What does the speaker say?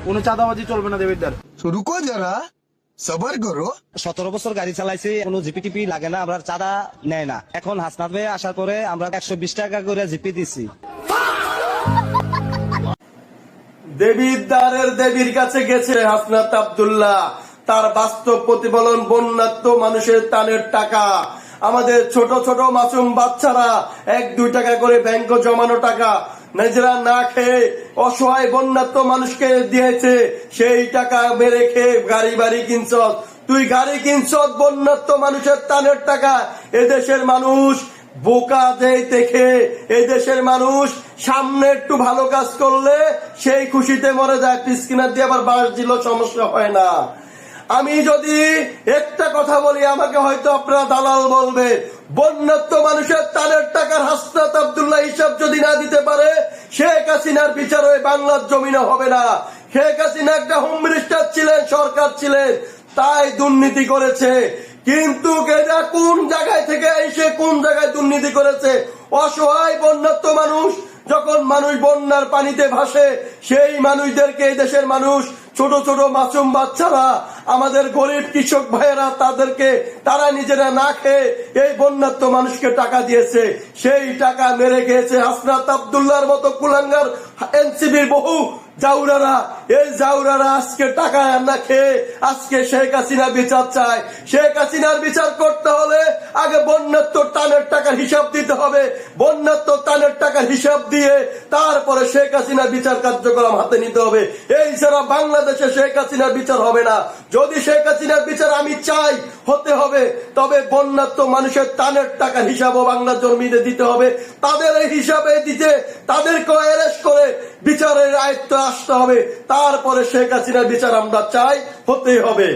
কোনো চাঁদাবাজি চলবে না দেবিদ্দার। রুকো যারা, সবার করো। 17 বছর গাড়ি চালাইছি, কোনো জিপি টিপি লাগে না, আমরা চাঁদা নেয় না। এখন হাসনাত ভাই আসার পরে আমরা 120 টাকা করে জিপি দিছি। দেবিদ্বারের দেবীর কাছে গেছে হাসনাত আব্দুল্লাহ। তার বাস্তব প্রতিফলন বন্যাত্ম মানুষের ত্রাণের টাকা। আমাদের ছোট ছোট মাসুম বাচ্চারা 1-2 টাকা করে ব্যাংকে জমানো টাকা নিজেরা না খেয়ে অসহায় বন্যাত্ম মানুষকে দিয়েছে। সেই টাকা মেরে খেয়ে গাড়ি বাড়ি কিনছ, তুই গাড়ি কিনছ বন্যাত্ম মানুষের ত্রাণের টাকা। এদেশের মানুষ বোকা দেয় দেখে, এই দেশের মানুষ সামনে একটু ভালো কাজ করলে সেই খুশিতে মরে যায়। পিসকিনার দিয়ে আবার বাস দিল, সমস্যা হয় না। আমি যদি একটা কথা বলি আমাকে হয়তো আপনারা দালাল বলবে। বন্যাত্ম মানুষের ত্রাণের টাকার হাসনাত আব্দুল্লাহ হিসাব যদি না দিতে পারে, শেখ হাসিনার বিচার ওই বাংলার জমিনে হবে না। শেখ হাসিনা একটা হোম মিনিস্টার ছিলেন, সরকার ছিলেন, তাই দুর্নীতি করেছে। কিন্তু এরা কোন জায়গায় থেকে এসে কোন জায়গায় দুর্নীতি করেছে? অসহায় বন্যাত্ম মানুষ যখন মানুষ বন্যার পানিতে ভাসে, সেই মানুষদেরকে এই দেশের মানুষ, ছোট ছোট মাসুম বাচ্চারা, আমাদের গরিব কৃষক ভাইয়েরা, তাদেরকে তারা নিজেরা না খেয়ে এই বন্যাত্ম মানুষকে টাকা দিয়েছে। সেই টাকা মেরে গিয়েছে হাসনাত আব্দুল্লাহর মতো কুলাঙ্গার এনসিবির বহু জাউরারা। এই জাউরারা আজকে টাকা না খেয়ে আজকে শেখ হাসিনা বিচার চায়। শেখ হাসিনার বিচার করতে হলে আগে বন্যাত্ম ত্রাণের টাকার হিসাব দিতে হবে। বন্যাত্ম ত্রাণের টাকার হিসাব দিয়ে তারপরে শেখ হাসিনা বিচার কার্যক্রম হাতে নিতে হবে। এই ছাড়া বাংলাদেশে শেখ হাসিনার বিচার হবে না। যদি শেখ হাসিনার বিচার আমি চাই হতে হবে, তবে বন্যাত্ম মানুষের ত্রাণের টাকার হিসাবও বাংলা জমিতে দিতে হবে। তাদের এই হিসাবে দিতে তাদেরকে অ্যারেস্ট করে বিচারের আয়ত্তে আসতে হবে। তারপরে শেখ হাসিনার বিচার আমরা চাই হতেই হবে।